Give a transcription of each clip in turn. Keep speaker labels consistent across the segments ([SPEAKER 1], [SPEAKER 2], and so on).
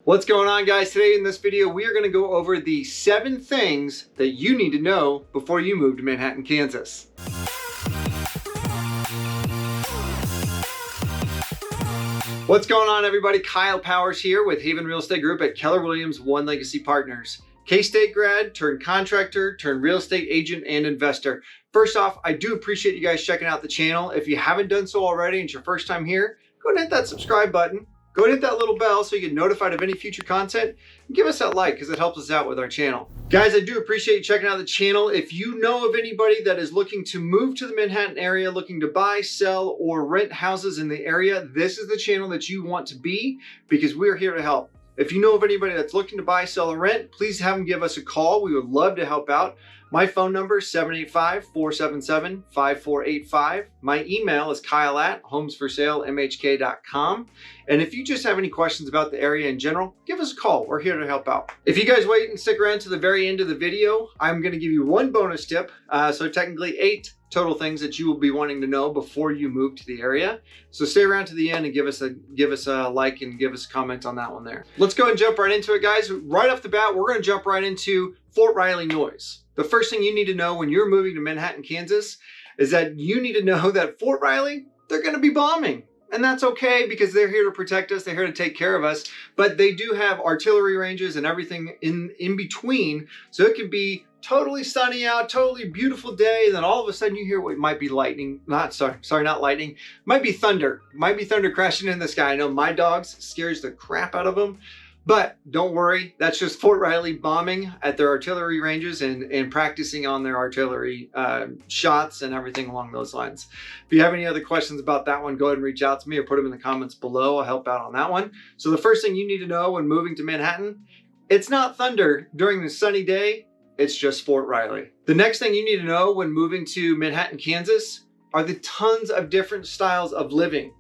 [SPEAKER 1] What's going on, guys? Today in this video, we are going to go over the 7 things that you need to know before you move to Manhattan, Kansas. What's going on, everybody? Kyle Powers here with Haven Real Estate Group at Keller Williams One Legacy Partners. K-State grad, turned contractor, turned real estate agent and investor. First off, I do appreciate you guys checking out the channel. If you haven't done so already and it's your first time here, go ahead and hit that subscribe button. Go ahead and hit that little bell so you get notified of any future content, and give us that like because it helps us out with our channel. Guys, I do appreciate you checking out the channel. If you know of anybody that is looking to move to the Manhattan area, looking to buy, sell, or rent houses in the area, this is the channel that you want to be because we're here to help. If you know of anybody that's looking to buy, sell, or rent, please have them give us a call. We would love to help out. My phone number is 785-477-5485. My email is kyle@homesforsalemhk.com. And if you just have any questions about the area in general, give us a call. We're here to help out. If you guys wait and stick around to the very end of the video, I'm going to give you one bonus tip. So technically 8 total things that you will be wanting to know before you move to the area. So stay around to the end and give us a like and give us a comment on that one there. Let's go and jump right into it, guys. Right off the bat, we're going to jump right into Fort Riley noise. The first thing you need to know when you're moving to Manhattan, Kansas, is that you need to know that Fort Riley, they're going to be bombing. And that's okay because they're here to protect us. They're here to take care of us. But they do have artillery ranges and everything in between. So it could be totally sunny out, totally beautiful day. And then all of a sudden you hear what might be lightning. Not lightning. Might be thunder. Might be thunder crashing in the sky. I know my dogs scares the crap out of them. But don't worry, that's just Fort Riley bombing at their artillery ranges and practicing on their artillery shots and everything along those lines. If you have any other questions about that one, go ahead and reach out to me or put them in the comments below. I'll help out on that one. So the first thing you need to know when moving to Manhattan, it's not thunder during the sunny day, it's just Fort Riley. The next thing you need to know when moving to Manhattan, Kansas, are the tons of different styles of living.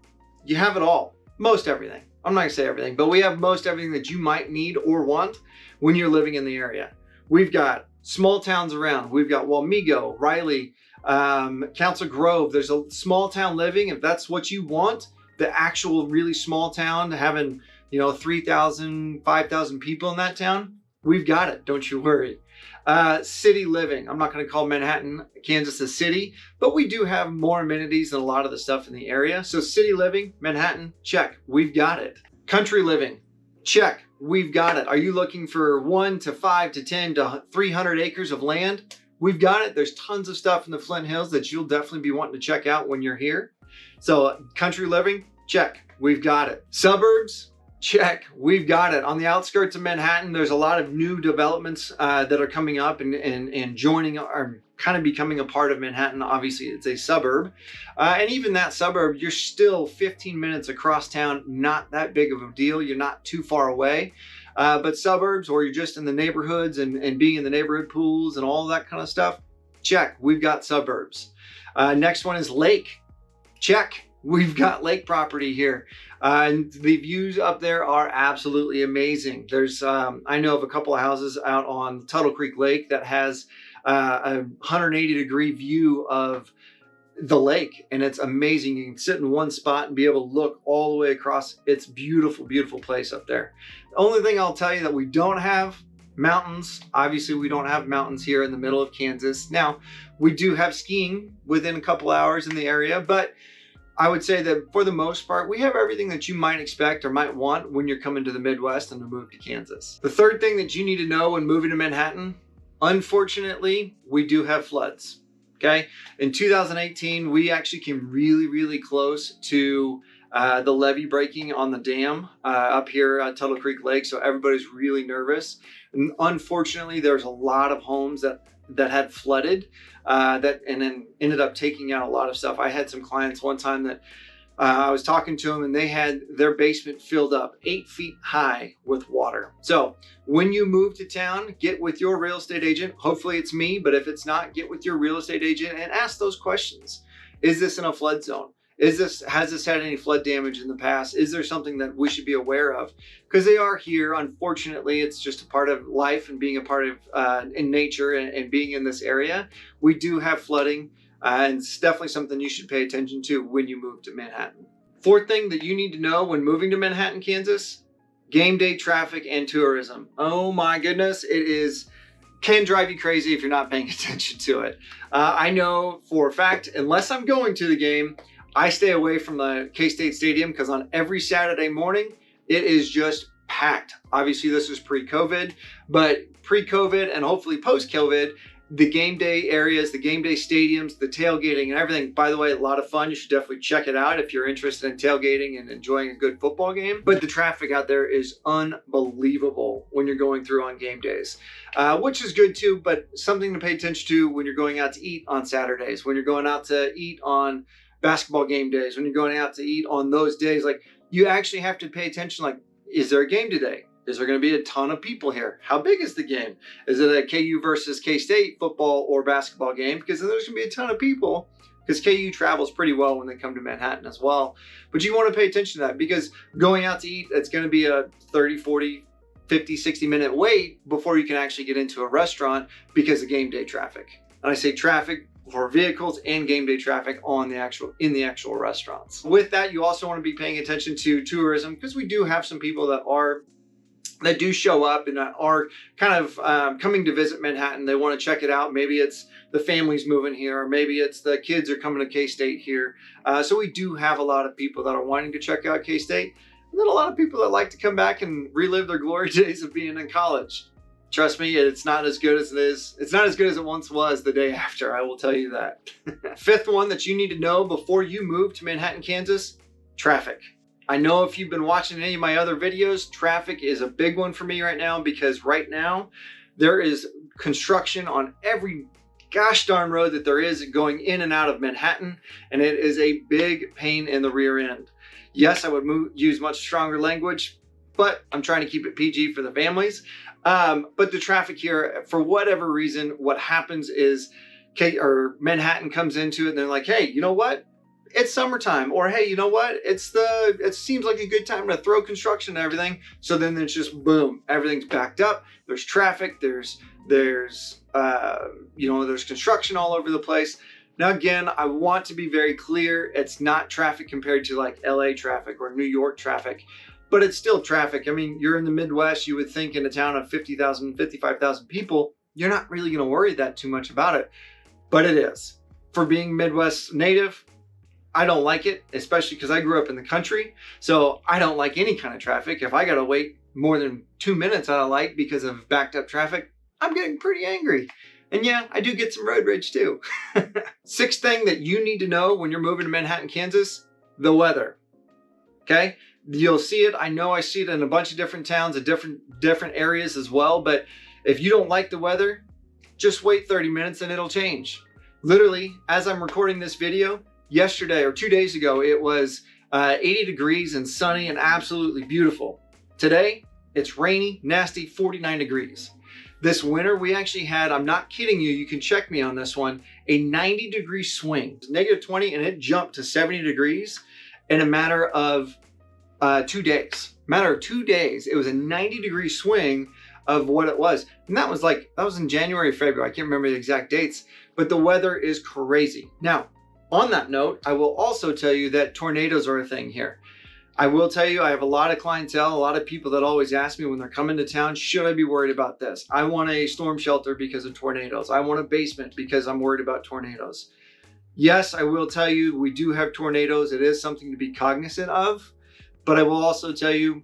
[SPEAKER 1] You have it all, most everything. I'm not gonna say everything, but we have most everything that you might need or want when you're living in the area. We've got small towns around. We've got Wamego, Riley, Council Grove. There's a small town living. If that's what you want, the actual really small town, having 3,000, 5,000 people in that town, we've got it. Don't you worry. City living. I'm not going to call Manhattan, Kansas a city, but we do have more amenities than a lot of the stuff in the area. So city living, Manhattan, check. We've got it. Country living, check. We've got it. Are you looking for 1 to 5 to 10 to 300 acres of land? We've got it. There's tons of stuff in the Flint Hills that you'll definitely be wanting to check out when you're here. So country living, check. We've got it. Suburbs, check. We've got it. On the outskirts of Manhattan, there's a lot of new developments that are coming up and joining or kind of becoming a part of Manhattan. Obviously, it's a suburb. And even that suburb, you're still 15 minutes across town. Not that big of a deal. You're not too far away. But suburbs, or you're just in the neighborhoods and being in the neighborhood pools and all that kind of stuff, check. We've got suburbs. Next one is lake. Check. We've got lake property here. And the views up there are absolutely amazing. There's, I know of a couple of houses out on Tuttle Creek Lake that has a 180-degree view of the lake, and it's amazing. You can sit in one spot and be able to look all the way across. It's beautiful, beautiful place up there. The only thing I'll tell you that we don't have, mountains. Obviously, we don't have mountains here in the middle of Kansas. Now, we do have skiing within a couple hours in the area, but I would say that for the most part, we have everything that you might expect or might want when you're coming to the Midwest and to move to Kansas. The third thing that you need to know when moving to Manhattan, unfortunately, we do have floods, okay? In 2018, we actually came really, really close to the levee breaking on the dam up here at Tuttle Creek Lake, so everybody's really nervous. And unfortunately, there's a lot of homes that had flooded and then ended up taking out a lot of stuff. I had some clients one time that I was talking to them and they had their basement filled up 8 feet high with water. So when you move to town, get with your real estate agent. Hopefully it's me, but if it's not, get with your real estate agent and ask those questions. Is this in a flood zone? Has this had any flood damage in the past? Is there something that we should be aware of? Because they are here. Unfortunately, it's just a part of life and being a part of in nature and being in this area. We do have flooding, and it's definitely something you should pay attention to when you move to Manhattan. Fourth thing that you need to know when moving to Manhattan, Kansas, Game day traffic and tourism. Oh my goodness, can drive you crazy if you're not paying attention to it. I know for a fact, unless I'm going to the game, I stay away from the K-State Stadium because on every Saturday morning, it is just packed. Obviously, this was pre-COVID, but pre-COVID and hopefully post-COVID, the game day areas, the game day stadiums, the tailgating and everything. By the way, a lot of fun. You should definitely check it out if you're interested in tailgating and enjoying a good football game. But the traffic out there is unbelievable when you're going through on game days, which is good too, but something to pay attention to when you're going out to eat on Saturdays, when you're going out to eat on basketball game days, when you're going out to eat on those days. Like, you actually have to pay attention, like, is there a game today? Is there going to be a ton of people here? How big is the game? Is it a KU versus K-State football or basketball game? Because then there's going to be a ton of people, because KU travels pretty well when they come to Manhattan as well. But you want to pay attention to that, because going out to eat, it's going to be a 30, 40, 50, 60-minute wait before you can actually get into a restaurant because of game day traffic. And I say traffic for vehicles and game day traffic in the actual restaurants. With that, you also want to be paying attention to tourism, because we do have some people that do show up and that are kind of coming to visit Manhattan. They want to check it out. Maybe it's the family's moving here, or maybe it's the kids are coming to K-State here. So we do have a lot of people that are wanting to check out K-State, and then a lot of people that like to come back and relive their glory days of being in college. Trust me, it's not as good as it is. It's not as good as it once was the day after, I will tell you that. Fifth one that you need to know before you move to Manhattan, Kansas: traffic. I know if you've been watching any of my other videos, traffic is a big one for me right now, because right now there is construction on every gosh darn road that there is going in and out of Manhattan, and it is a big pain in the rear end. Yes, I would use much stronger language, but I'm trying to keep it PG for the families. But the traffic here, for whatever reason, what happens is Manhattan comes into it and they're like, hey, you know what? It's summertime, or hey, you know what? It seems like a good time to throw construction and everything. So then it's just boom, everything's backed up. There's traffic. There's construction all over the place. Now, again, I want to be very clear. It's not traffic compared to like LA traffic or New York traffic, but it's still traffic. I mean, you're in the Midwest. You would think in a town of 50,000, 55,000 people, you're not really going to worry that too much about it, but it is. For being Midwest native, I don't like it, especially because I grew up in the country. So I don't like any kind of traffic. If I got to wait more than 2 minutes out of light because of backed up traffic, I'm getting pretty angry. And yeah, I do get some road rage too. Sixth thing that you need to know when you're moving to Manhattan, Kansas: the weather. Okay? You'll see it. I know I see it in a bunch of different towns and different areas as well. But if you don't like the weather, just wait 30 minutes and it'll change. Literally, as I'm recording this video, yesterday or 2 days ago, it was 80 degrees and sunny and absolutely beautiful. Today, it's rainy, nasty, 49 degrees. This winter, we actually had, I'm not kidding you, you can check me on this one, a 90-degree swing. Negative 20, and it jumped to 70 degrees in a matter of 2 days. Matter of 2 days, it was a 90-degree swing of what it was. And that was in January, February. I can't remember the exact dates, but the weather is crazy. Now, on that note, I will also tell you that tornadoes are a thing here. I will tell you, I have a lot of clientele, a lot of people that always ask me when they're coming to town, should I be worried about this? I want a storm shelter because of tornadoes. I want a basement because I'm worried about tornadoes. Yes, I will tell you, we do have tornadoes. It is something to be cognizant of, but I will also tell you,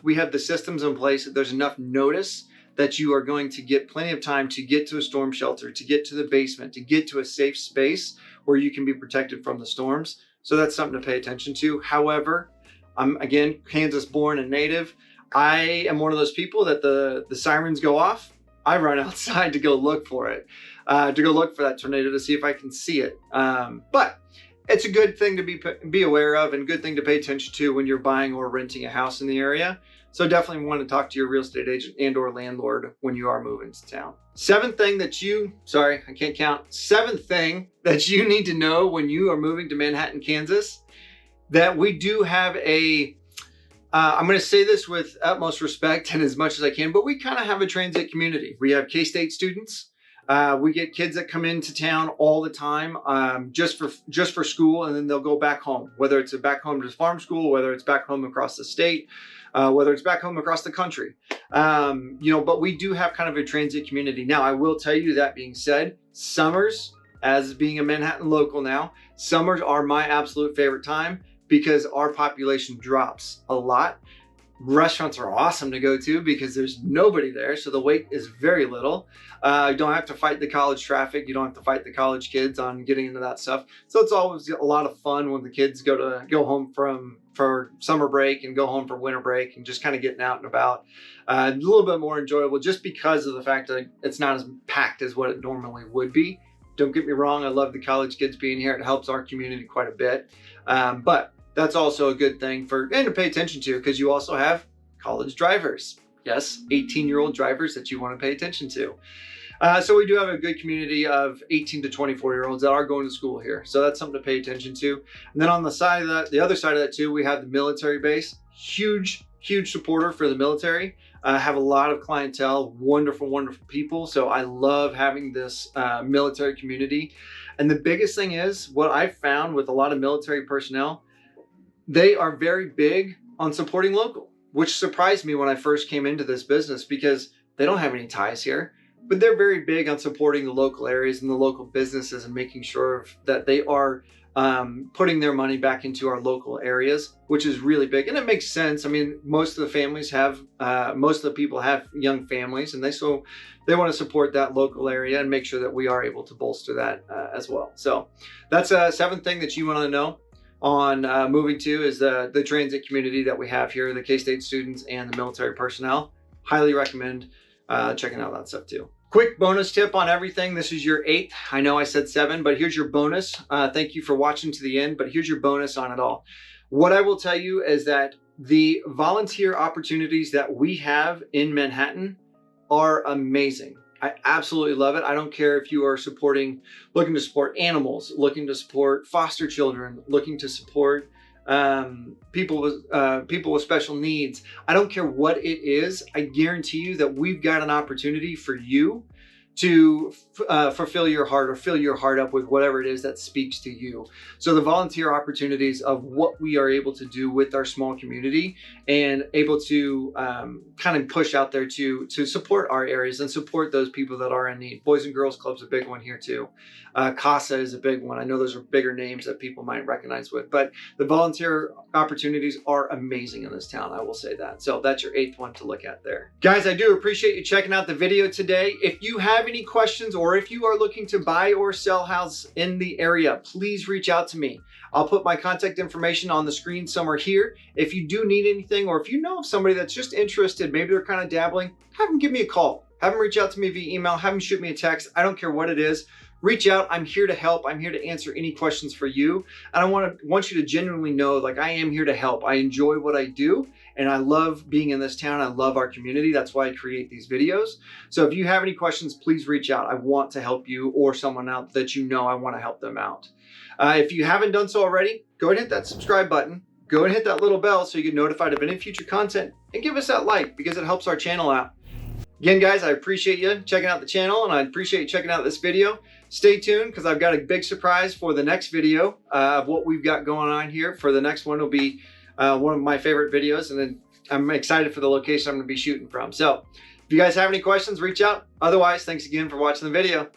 [SPEAKER 1] we have the systems in place that there's enough notice that you are going to get plenty of time to get to a storm shelter, to get to the basement, to get to a safe space where you can be protected from the storms. So that's something to pay attention to. However, I'm, again, Kansas born and native. I am one of those people that the sirens go off, I run outside to go look for it, to go look for that tornado to see if I can see it. But it's a good thing to be aware of, and good thing to pay attention to when you're buying or renting a house in the area. So definitely want to talk to your real estate agent and or landlord when you are moving to town. Seventh thing that you need to know when you are moving to Manhattan, Kansas, that we do have I'm going to say this with utmost respect and as much as I can, but we kind of have a transit community. We have K-State students. We get kids that come into town all the time, just for school, and then they'll go back home, whether it's back home to farm school, whether it's back home across the state. whether it's back home across the country. But we do have kind of a transit community. Now, I will tell you, that being said, summers, as being a Manhattan local now, summers are my absolute favorite time because our population drops a lot. Restaurants are awesome to go to because there's nobody there, so the wait is very little. You don't have to fight the college traffic. You don't have to fight the college kids on getting into that stuff. So it's always a lot of fun when the kids go home for summer break and go home for winter break and just kind of getting out and about. A little bit more enjoyable just because of the fact that it's not as packed as what it normally would be. Don't get me wrong, I love the college kids being here. It helps our community quite a bit. But that's also a good thing and to pay attention to, because you also have college drivers. Yes, 18-year-old drivers that you want to pay attention to. So we do have a good community of 18 to 24-year-olds that are going to school here. So that's something to pay attention to. And then on the other side of that too, we have the military base. Huge supporter for the military. Have a lot of clientele, wonderful people. So I love having this military community. And the biggest thing is, what I've found with a lot of military personnel, they are very big on supporting local, which surprised me when I first came into this business because they don't have any ties here, but they're very big on supporting the local areas and the local businesses and making sure that they are putting their money back into our local areas, which is really big. And it makes sense. I mean, most of the people have young families, and they want to support that local area and make sure that we are able to bolster that as well. So that's a seventh thing that you want to know on moving to is the transit community that we have here, the K-State students and the military personnel. Highly recommend checking out that stuff too. Quick bonus tip on everything. This is your 8th. I know I said 7, but here's your bonus. Thank you for watching to the end, but here's your bonus on it all. What I will tell you is that the volunteer opportunities that we have in Manhattan are amazing. I absolutely love it. I don't care if you are looking to support animals, looking to support foster children, looking to support people with special needs. I don't care what it is. I guarantee you that we've got an opportunity for you to fulfill your heart or fill your heart up with whatever it is that speaks to you. So the volunteer opportunities of what we are able to do with our small community and able to kind of push out there to support our areas and support those people that are in need. Boys and Girls Club's a big one here too. CASA is a big one. I know those are bigger names that people might recognize with, but the volunteer opportunities are amazing in this town. I will say that. So that's your 8th one to look at there. Guys, I do appreciate you checking out the video today. If you have any questions or if you are looking to buy or sell house in the area, please reach out to me. I'll put my contact information on the screen somewhere here. If you do need anything, or if you know of somebody that's just interested, maybe they're kind of dabbling, have them give me a call. Have them reach out to me via email, have them shoot me a text. I don't care what it is. Reach out. I'm here to help. I'm here to answer any questions for you. And I want you to genuinely know, like, I am here to help. I enjoy what I do, and I love being in this town. I love our community. That's why I create these videos. So if you have any questions, please reach out. I want to help you or someone out that you know I want to help them out. If you haven't done so already, go ahead and hit that subscribe button. Go ahead and hit that little bell so you get notified of any future content, and give us that like because it helps our channel out. Again, guys, I appreciate you checking out the channel, and I appreciate you checking out this video. Stay tuned because I've got a big surprise for the next video of what we've got going on here. For the next one will be one of my favorite videos, and then I'm excited for the location I'm going to be shooting from. So if you guys have any questions, reach out. Otherwise, thanks again for watching the video.